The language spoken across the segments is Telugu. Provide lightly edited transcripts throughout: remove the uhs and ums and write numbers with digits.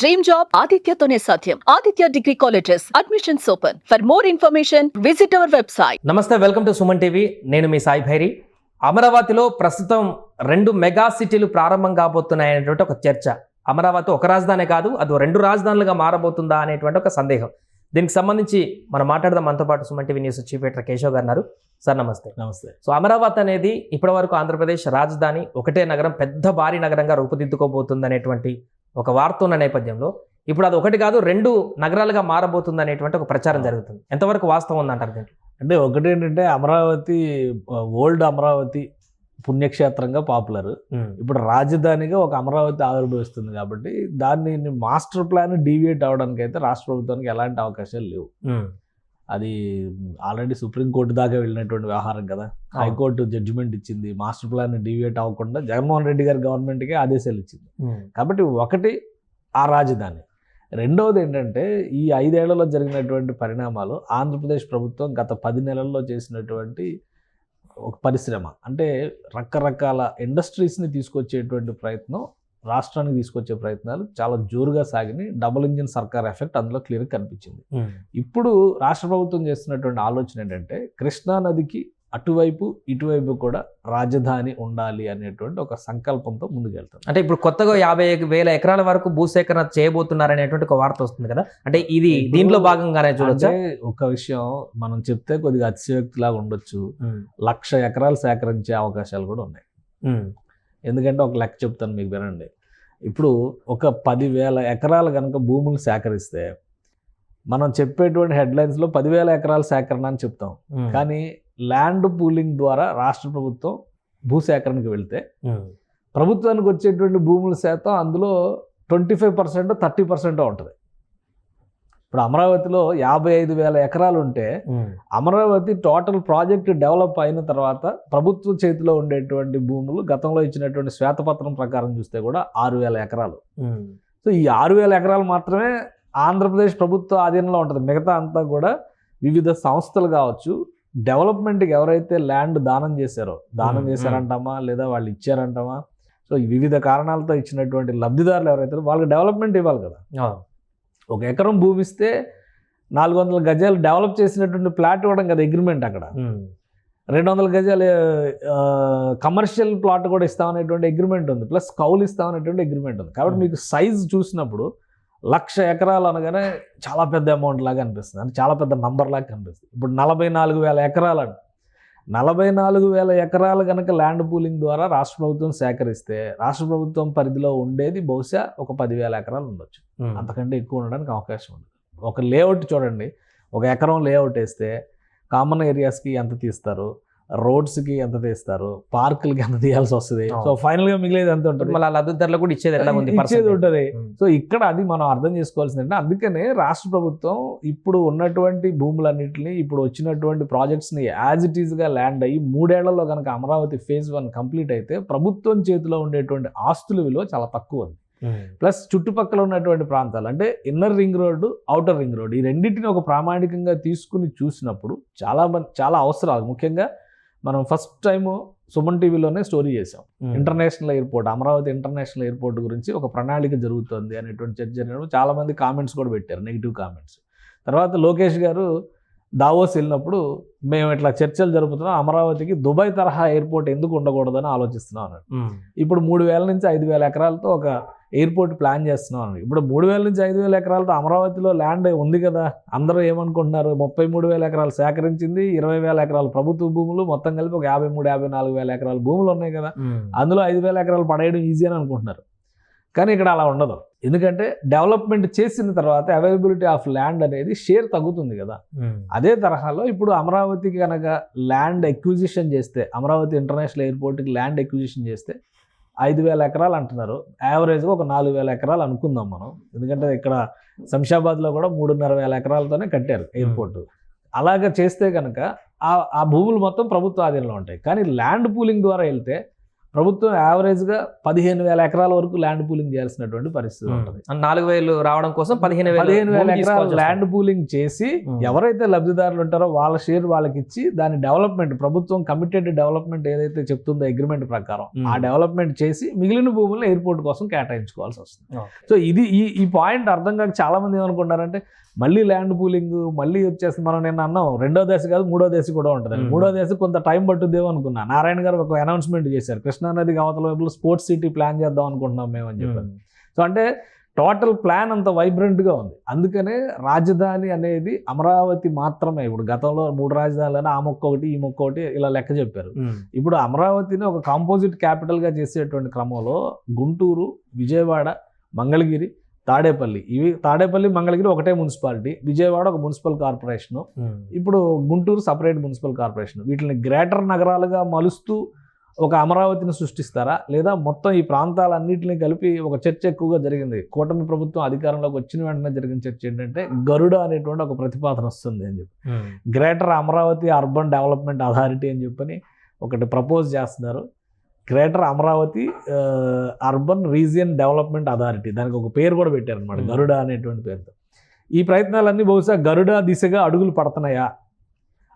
డ్రీమ్ జాబ్ ఆదిత్యతోనే సాధ్యం. Aditya degree colleges admissions open. For more information visit our website. నమస్తే, వెల్కమ్ టు సుమన్ టీవీ. నేను మీ సాయి భైరి. అమరావతిలో ప్రస్తుతం 2 మెగా సిటీలు ప్రారంభం కాబోతున్నాయనేటువంటి ఒక చర్చ. అమరావతి ఒక రాజధానే కాదు, అది 2 రాజధానులుగా మారబోతుందా అనేటువంటి ఒక సందేహం. దీనికి సంబంధించి మనం మాట్లాడదాం. మనతో పాటు Suman TV news chief editor Keshav గారు ఉన్నారు. సార్ నమస్తే. నమస్తే. సో అమరావతి అనేది ఇప్పటివరకు ఆంధ్రప్రదేశ్ రాజధాని, ఒకటే నగరం, పెద్ద భారీ నగరంగా రూపుదిద్దుకోబోతుంది అనేటువంటి ఒక వార్త ఉన్న నేపథ్యంలో ఇప్పుడు అది ఒకటి కాదు 2 నగరాలుగా మారబోతుంది అనేటువంటి ఒక ప్రచారం జరుగుతుంది. ఎంతవరకు వాస్తవం ఉందంటారు దీంట్లో? అంటే ఒకటి ఏంటంటే అమరావతి ఓల్డ్ అమరావతి పుణ్యక్షేత్రంగా పాపులర్. ఇప్పుడు రాజధానిగా ఒక అమరావతి ఆవిర్భవిస్తుంది కాబట్టి దాన్ని మాస్టర్ ప్లాన్ డీవియేట్ అవడానికి అయితే రాష్ట్ర ప్రభుత్వానికి ఎలాంటి అవకాశాలు లేవు. అది ఆల్రెడీ సుప్రీంకోర్టు దాకా వెళ్ళినటువంటి వ్యవహారం కదా. హైకోర్టు జడ్జిమెంట్ ఇచ్చింది, మాస్టర్ ప్లాన్ డీవియేట్ అవ్వకుండా జగన్మోహన్ రెడ్డి గారి గవర్నమెంట్కి ఆదేశాలు ఇచ్చింది. కాబట్టి ఒకటి ఆ రాజధాని. రెండవది ఏంటంటే ఈ 5 ఏళ్లలో జరిగినటువంటి పరిణామాలు, ఆంధ్రప్రదేశ్ ప్రభుత్వం గత 10 నెలల్లో చేసినటువంటి ఒక పరిశ్రమ, అంటే రకరకాల ఇండస్ట్రీస్ని తీసుకొచ్చేటువంటి ప్రయత్నం, రాష్ట్రానికి తీసుకొచ్చే ప్రయత్నాలు చాలా జోరుగా సాగినాయి. డబుల్ ఇంజిన్ సర్కార్ ఎఫెక్ట్ అందులో క్లియర్గా కనిపించింది. ఇప్పుడు రాష్ట్ర ప్రభుత్వం చేస్తున్నటువంటి ఆలోచన ఏంటంటే కృష్ణా నదికి అటువైపు ఇటువైపు కూడా రాజధాని ఉండాలి అనేటువంటి ఒక సంకల్పంతో ముందుకెళ్తారు. అంటే ఇప్పుడు కొత్తగా 50,000 ఎకరాల వరకు భూసేకరణ చేయబోతున్నారనేటువంటి ఒక వార్త వస్తుంది కదా. అంటే ఇది దీంట్లో భాగంగానే చూడొచ్చు. ఒక విషయం మనం చెప్తే కొద్దిగా అతిశయోక్తిలాగా ఉండొచ్చు. 1,00,000 ఎకరాలు సేకరించే అవకాశాలు కూడా ఉన్నాయి. ఎందుకంటే ఒక లెక్క చెప్తాను మీకు, వినండి. ఇప్పుడు ఒక 10,000 ఎకరాలు కనుక భూములు సేకరిస్తే మనం చెప్పేటువంటి హెడ్లైన్స్లో 10,000 ఎకరాల సేకరణ అని చెప్తాం. కానీ ల్యాండ్ పూలింగ్ ద్వారా రాష్ట్ర ప్రభుత్వం భూసేకరణకు వెళ్తే ప్రభుత్వానికి వచ్చేటువంటి భూముల శాతం అందులో 25% 30% ఉంటుంది. ఇప్పుడు అమరావతిలో 55,000 ఎకరాలు ఉంటే అమరావతి టోటల్ ప్రాజెక్ట్ డెవలప్ అయిన తర్వాత ప్రభుత్వ చేతిలో ఉండేటువంటి భూములు గతంలో ఇచ్చినటువంటి శ్వేతపత్రం ప్రకారం చూస్తే కూడా 6,000 ఎకరాలు. సో ఈ 6,000 ఎకరాలు మాత్రమే ఆంధ్రప్రదేశ్ ప్రభుత్వ ఆధీనంలో ఉంటుంది. మిగతా అంతా కూడా వివిధ సంస్థలు కావచ్చు, డెవలప్మెంట్కి ఎవరైతే ల్యాండ్ దానం చేశారంటామా లేదా వాళ్ళు ఇచ్చారంటామా, సో వివిధ కారణాలతో ఇచ్చినటువంటి లబ్ధిదారులు ఎవరైతే వాళ్ళకి డెవలప్మెంట్ ఇవ్వాలి కదా. 1 ఎకరం భూమి ఇస్తే 400 గజాలు డెవలప్ చేసినటువంటి ప్లాట్ ఇవ్వడం కదా అగ్రిమెంట్. అక్కడ 200 గజాలు కమర్షియల్ ప్లాట్ కూడా ఇస్తామనేటువంటి అగ్రిమెంట్ ఉంది, ప్లస్ కౌలు ఇస్తామనేటువంటి అగ్రిమెంట్ ఉంది. కాబట్టి మీకు సైజ్ చూసినప్పుడు 1,00,000 ఎకరాలు అనగానే చాలా పెద్ద అమౌంట్ లాగా అనిపిస్తుంది, అంటే చాలా పెద్ద నంబర్ లాగా కనిపిస్తుంది. ఇప్పుడు 44,000 ఎకరాలు అండి. 44,000 ఎకరాలు కనుక ల్యాండ్ పూలింగ్ ద్వారా రాష్ట్ర ప్రభుత్వం సేకరిస్తే రాష్ట్ర ప్రభుత్వం పరిధిలో ఉండేది బహుశా ఒక 10,000 ఎకరాలు ఉండొచ్చు. అంతకంటే ఎక్కువ ఉండడానికి అవకాశం ఉంది. ఒక లేఅవుట్ చూడండి, 1 ఎకరం లేఅవుట్ వేస్తే కామన్ ఏరియాస్కి ఎంత తీస్తారు, రోడ్స్కి ఎంత తీస్తారు, పార్కులకి ఎంత తీయాల్సి వస్తుంది. సో ఫైనల్గా మిగిలేదు ఎంత ఉంటుంది, మళ్ళీ లబ్ధిదారులు కూడా ఇచ్చేది ఉంటుంది. సో ఇక్కడ అది మనం అర్థం చేసుకోవాల్సిందంటే, అందుకనే రాష్ట్ర ప్రభుత్వం ఇప్పుడు ఉన్నటువంటి భూములన్నింటినీ, ఇప్పుడు వచ్చినటువంటి ప్రాజెక్ట్స్ని యాజ్ ఇట్ ఈస్గా ల్యాండ్ అయ్యి 3 ఏళ్లలో కనుక అమరావతి ఫేజ్ 1 కంప్లీట్ అయితే ప్రభుత్వం చేతిలో ఉండేటువంటి ఆస్తుల విలువ చాలా తక్కువ ఉంది. ప్లస్ చుట్టుపక్కల ఉన్నటువంటి ప్రాంతాలు, అంటే inner ring road, outer ring road, ఈ రెండింటిని ఒక ప్రామాణికంగా తీసుకుని చూసినప్పుడు చాలా అవసరాలు. ముఖ్యంగా మనం ఫస్ట్ టైము సుమన్ టీవీలోనే స్టోరీ చేసాం. International airport, Amaravati international airport గురించి ఒక ప్రణాళిక జరుగుతుంది అనేటువంటి చర్చ జరిగినప్పుడు చాలామంది కామెంట్స్ కూడా పెట్టారు, నెగిటివ్ కామెంట్స్. తర్వాత లోకేష్ గారు దావోస్ వెళ్ళినప్పుడు మేము ఇట్లా చర్చలు జరుపుతున్నాం, అమరావతికి దుబాయ్ తరహా ఎయిర్పోర్ట్ ఎందుకు ఉండకూడదని ఆలోచిస్తున్నాం అన్నాడు. ఇప్పుడు 3,000 నుంచి 5,000 ఎకరాలతో ఒక ఎయిర్పోర్ట్ ప్లాన్ చేస్తున్నాం అన్నాడు. ఇప్పుడు 3,000 నుంచి 5,000 ఎకరాలతో అమరావతిలో ల్యాండ్ ఉంది కదా. అందరూ ఏమనుకుంటున్నారు, 33,000 ఎకరాలు సేకరించింది, 20,000 ఎకరాలు ప్రభుత్వ భూములు, మొత్తం కలిపి ఒక 53,000-54,000 ఎకరాల భూములు ఉన్నాయి కదా, అందులో 5,000 ఎకరాలు పడేయడం ఈజీ అని అనుకుంటున్నారు. కానీ ఇక్కడ అలా ఉండదు. ఎందుకంటే డెవలప్మెంట్ చేసిన తర్వాత అవైలబిలిటీ ఆఫ్ ల్యాండ్ అనేది షేర్ తగ్గుతుంది కదా. అదే తరహాలో ఇప్పుడు అమరావతికి కనుక ల్యాండ్ ఎక్విజిషన్ చేస్తే, అమరావతి ఇంటర్నేషనల్ ఎయిర్పోర్ట్కి ల్యాండ్ ఎక్విజిషన్ చేస్తే 5,000 ఎకరాలు అంటున్నారు, యావరేజ్గా ఒక 4,000 ఎకరాలు అనుకుందాం మనం. ఎందుకంటే ఇక్కడ శంషాబాద్లో కూడా 3,500 ఎకరాలతోనే కట్టారు ఎయిర్పోర్టు. అలాగ చేస్తే కనుక ఆ భూములు మొత్తం ప్రభుత్వ ఆధీనంలో ఉంటాయి. కానీ ల్యాండ్ పూలింగ్ ద్వారా వెళ్తే ప్రభుత్వం యావరేజ్గా 15,000 ఎకరాల వరకు ల్యాండ్ పూలింగ్ చేయాల్సినటువంటి పరిస్థితి ఉంటుంది. 4,000 రావడం కోసం 15,000 ఎకరాలు ల్యాండ్ పూలింగ్ చేసి ఎవరైతే లబ్ధిదారులు ఉంటారో వాళ్ళ షేర్ వాళ్ళకి ఇచ్చి దాని డెవలప్మెంట్, ప్రభుత్వం కమిటెడ్ డెవలప్మెంట్ ఏదైతే చెప్తుందో అగ్రిమెంట్ ప్రకారం ఆ డెవలప్మెంట్ చేసి మిగిలిన భూములను ఎయిర్పోర్ట్ కోసం కేటాయించుకోవాల్సి వస్తుంది. సో ఇది ఈ పాయింట్ అర్థం కాక చాలా మంది ఏమనుకుంటారంటే మళ్ళీ ల్యాండ్ పూలింగ్ మళ్ళీ వచ్చేసి మనం నేను అన్నాం 2వ దశ కాదు 3వ దశ కూడా ఉంటుంది. 3వ దశ కొంత టైం పట్టుద్దేమో అనుకున్నా. నారాయణ గారు ఒక అనౌన్స్మెంట్ చేశారు, కృష్ణానదికి అవతల వైపులో స్పోర్ట్స్ సిటీ ప్లాన్ చేద్దాం అనుకుంటున్నాం మేము అని చెప్పారు. సో అంటే టోటల్ ప్లాన్ అంత వైబ్రెంట్గా ఉంది. అందుకనే రాజధాని అనేది అమరావతి మాత్రమే. ఇప్పుడు గతంలో 3 రాజధానులను ఆ మొక్క ఒకటి ఈ మొక్క ఒకటి ఇలా లెక్క చెప్పారు. ఇప్పుడు అమరావతిని ఒక కాంపోజిట్ క్యాపిటల్గా చేసేటువంటి క్రమంలో గుంటూరు, విజయవాడ, మంగళగిరి, తాడేపల్లి, ఇవి తాడేపల్లి, మంగళగిరి ఒకటే మున్సిపాలిటీ, విజయవాడ ఒక మున్సిపల్ కార్పొరేషను, ఇప్పుడు గుంటూరు సపరేట్ మున్సిపల్ కార్పొరేషన్. వీటిని గ్రేటర్ నగరాలుగా మలుస్తూ ఒక అమరావతిని సృష్టిస్తారా, లేదా మొత్తం ఈ ప్రాంతాలన్నింటినీ కలిపి ఒక చర్చ ఎక్కువగా జరిగింది. కూటమి ప్రభుత్వం అధికారంలోకి వచ్చిన వెంటనే జరిగిన చర్చ ఏంటంటే గరుడ అనేటువంటి ఒక ప్రతిపాదన వస్తుంది అని చెప్పి, greater Amaravati urban development authority అని చెప్పని ఒకటి ప్రపోజ్ చేస్తున్నారు. Greater Amaravati urban region development authority, దానికి ఒక పేరు కూడా పెట్టారనమాట, గరుడ అనేటువంటి పేరుతో. ఈ ప్రయత్నాలన్నీ బహుశా గరుడ దిశగా అడుగులు పడుతున్నాయా?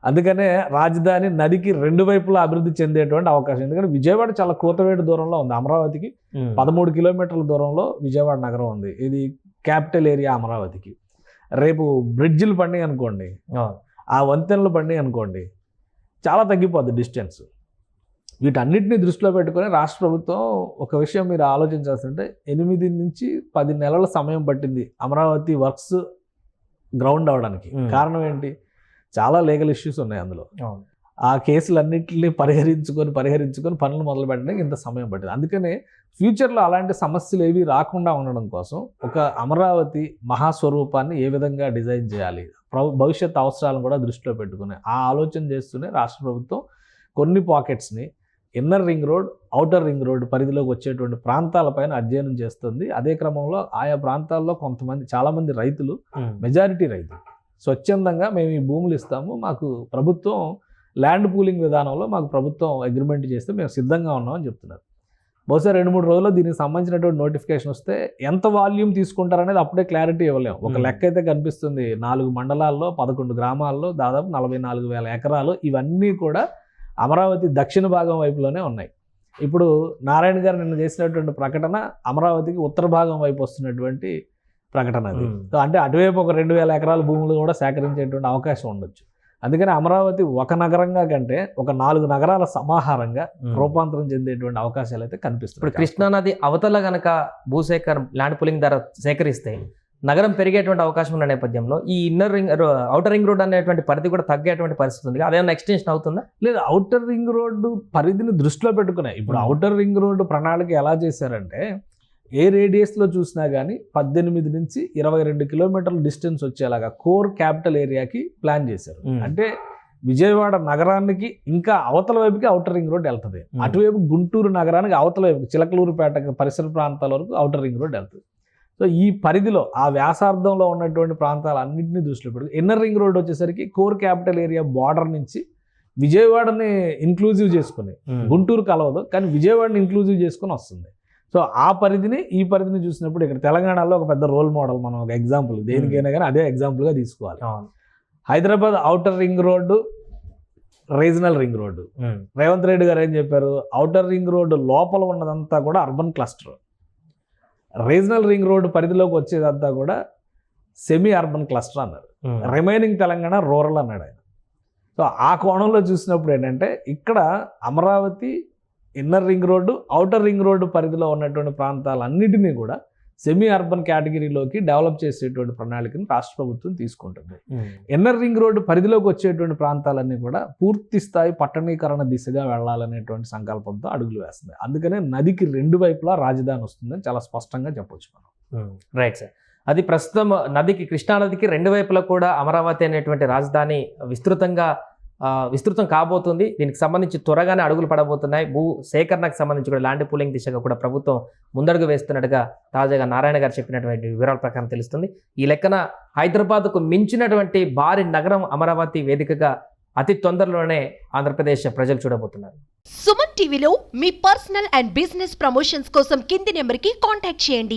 అందుకనే రాజధాని నదికి 2 వైపులా అభివృద్ధి చెందేటువంటి అవకాశం. ఎందుకంటే విజయవాడ చాలా కూతవేటు దూరంలో ఉంది, అమరావతికి 13 కిలోమీటర్ల దూరంలో విజయవాడ నగరం ఉంది. ఇది క్యాపిటల్ ఏరియా అమరావతికి. రేపు బ్రిడ్జిలు పడినాయి అనుకోండి, ఆ వంతెనలు పడినాయి అనుకోండి, చాలా తగ్గిపోద్ది డిస్టెన్స్. వీటన్నిటిని దృష్టిలో పెట్టుకొని రాష్ట్ర ప్రభుత్వం ఒక విషయం మీరు ఆలోచించాల్సింటే 8 నుంచి 10 నెలల సమయం పట్టింది అమరావతి వర్క్స్ గ్రౌండ్ అవడానికి. కారణం ఏంటి? చాలా లీగల్ ఇష్యూస్ ఉన్నాయి అందులో. ఆ కేసులన్నింటినీ పరిహరించుకొని పనులు మొదలు పెట్టడానికి ఇంత సమయం పట్టింది. అందుకనే ఫ్యూచర్లో అలాంటి సమస్యలు ఏవి రాకుండా ఉండడం కోసం ఒక అమరావతి మహాస్వరూపాన్ని ఏ విధంగా డిజైన్ చేయాలి, భవిష్యత్ అవసరాలను కూడా దృష్టిలో పెట్టుకుని ఆ ఆలోచన చేస్తూనే రాష్ట్ర ప్రభుత్వం కొన్ని పాకెట్స్ని inner ring road, outer ring road పరిధిలోకి వచ్చేటువంటి ప్రాంతాలపైన అధ్యయనం చేస్తుంది. అదే క్రమంలో ఆయా ప్రాంతాల్లో చాలామంది రైతులు, మెజారిటీ రైతులు స్వచ్ఛందంగా మేము ఈ భూములు ఇస్తాము, మాకు ప్రభుత్వం ల్యాండ్ పూలింగ్ విధానంలో మాకు ప్రభుత్వం అగ్రిమెంట్ చేస్తే మేము సిద్ధంగా ఉన్నామని చెప్తున్నారు. బహుశా 2-3 రోజుల్లో దీనికి సంబంధించినటువంటి నోటిఫికేషన్ వస్తే ఎంత వాల్యూమ్ తీసుకుంటారనేది అప్పుడే క్లారిటీ ఇవ్వలేము. ఒక లెక్క అయితే కనిపిస్తుంది, 4 మండలాల్లో 11 గ్రామాల్లో దాదాపు 44,000 ఎకరాలు ఇవన్నీ కూడా అమరావతి దక్షిణ భాగం వైపులోనే ఉన్నాయి. ఇప్పుడు నారాయణ గారు నిన్న చేసినటువంటి ప్రకటన అమరావతికి ఉత్తర భాగం వైపు వస్తున్నటువంటి ప్రకటన అది. అంటే అటువైపు ఒక 2,000 ఎకరాల భూములు కూడా సేకరించేటువంటి అవకాశం ఉండొచ్చు. అందుకని అమరావతి ఒక నగరంగా కంటే ఒక 4 నగరాల సమాహారంగా రూపాంతరం చెందేటువంటి అవకాశాలు అయితే కనిపిస్తుంది. ఇప్పుడు కృష్ణానది అవతల గనక భూసేకరణ ల్యాండ్ పూలింగ్ ద్వారా సేకరిస్తే నగరం పెరిగేటువంటి అవకాశం ఉన్న నేపథ్యంలో ఈ inner ring outer ring road అనేటువంటి పరిధి కూడా తగ్గేటువంటి పరిస్థితి ఉంది. అదేమన్నా ఎక్స్టెన్షన్ అవుతుందా? లేదు, ఔటర్ రింగ్ రోడ్డు పరిధిని దృష్టిలో పెట్టుకునే ఇప్పుడు ఔటర్ రింగ్ రోడ్డు ప్రణాళిక ఎలా చేశారంటే ఏ రేడియస్లో చూసినా కానీ 18 నుంచి 22 కిలోమీటర్ల డిస్టెన్స్ వచ్చేలాగా కోర్ క్యాపిటల్ ఏరియాకి ప్లాన్ చేశారు. అంటే విజయవాడ నగరానికి ఇంకా అవతల వైపుకి ఔటర్ రింగ్ రోడ్ వెళ్తుంది, అటువైపు గుంటూరు నగరానికి అవతల వైపు చిలకలూరుపేట పరిసర ప్రాంతాల వరకు ఔటర్ రింగ్ రోడ్ వెళ్తుంది. సో ఈ పరిధిలో ఆ వ్యాసార్థంలో ఉన్నటువంటి ప్రాంతాలన్నింటినీ దృష్టిలో పెట్టుకుని ఇన్నర్ రింగ్ రోడ్ వచ్చేసరికి కోర్ క్యాపిటల్ ఏరియా బార్డర్ నుంచి విజయవాడని ఇంక్లూజివ్ చేసుకుని, గుంటూరు కలవదు కానీ విజయవాడని ఇంక్లూజివ్ చేసుకుని వస్తుంది. సో ఆ పరిధిని ఈ పరిధిని చూసినప్పుడు ఇక్కడ తెలంగాణలో ఒక పెద్ద రోల్ మోడల్, మనం ఒక ఎగ్జాంపుల్ దేనికైనా కానీ అదే ఎగ్జాంపుల్గా తీసుకోవాలి. Hyderabad outer ring road, regional ring road. Revanth Reddy గారు ఏం చెప్పారు? ఔటర్ రింగ్ రోడ్డు లోపల ఉన్నదంతా కూడా urban cluster, regional ring road పరిధిలోకి వచ్చేదంతా కూడా సెమీ అర్బన్ క్లస్టర్ అన్నారు. రిమైనింగ్ తెలంగాణ రూరల్ అన్నాడు ఆయన. సో ఆ కోణంలో చూసినప్పుడు ఏంటంటే ఇక్కడ Amaravati inner ring road, outer ring road పరిధిలో ఉన్నటువంటి ప్రాంతాలన్నిటినీ కూడా సెమీ అర్బన్ కేటగిరీలోకి డెవలప్ చేసేటువంటి ప్రణాళికను రాష్ట్ర ప్రభుత్వం తీసుకుంటుంది. ఇన్నర్ రింగ్ రోడ్డు పరిధిలోకి వచ్చేటువంటి ప్రాంతాలన్నీ కూడా పూర్తి స్థాయి పట్టణీకరణ దిశగా వెళ్లాలనేటువంటి సంకల్పంతో అడుగులు వేస్తుంది. అందుకనే నదికి 2 వైపులా రాజధాని వస్తుందని చాలా స్పష్టంగా చెప్పొచ్చు మనం. Right sir. అది ప్రస్తుతం నదికి, కృష్ణానదికి 2 వైపులా కూడా అమరావతి అనేటువంటి రాజధాని విస్తృతం కాబోతుంది. దీనికి సంబంధించి త్వరగానే అడుగులు పడబోతున్నాయి. భూ సేకరణకు సంబంధించి కూడా ల్యాండ్ పూలింగ్ దిశగా కూడా ప్రభుత్వం ముందడుగు వేస్తున్నట్టుగా తాజాగా నారాయణ గారు చెప్పినటువంటి వివరాల ప్రకారం తెలుస్తుంది. ఈ లెక్కన హైదరాబాద్కు మించినటువంటి భారీ నగరం అమరావతి వేదికగా అతి తొందరలోనే ఆంధ్రప్రదేశ్ ప్రజలు చూడబోతున్నారు. సుమన్ టీవీలో మీ పర్సనల్ అండ్ బిజినెస్ ప్రమోషన్స్ కోసం కింది నెంబర్కి కాంటాక్ట్ చేయండి.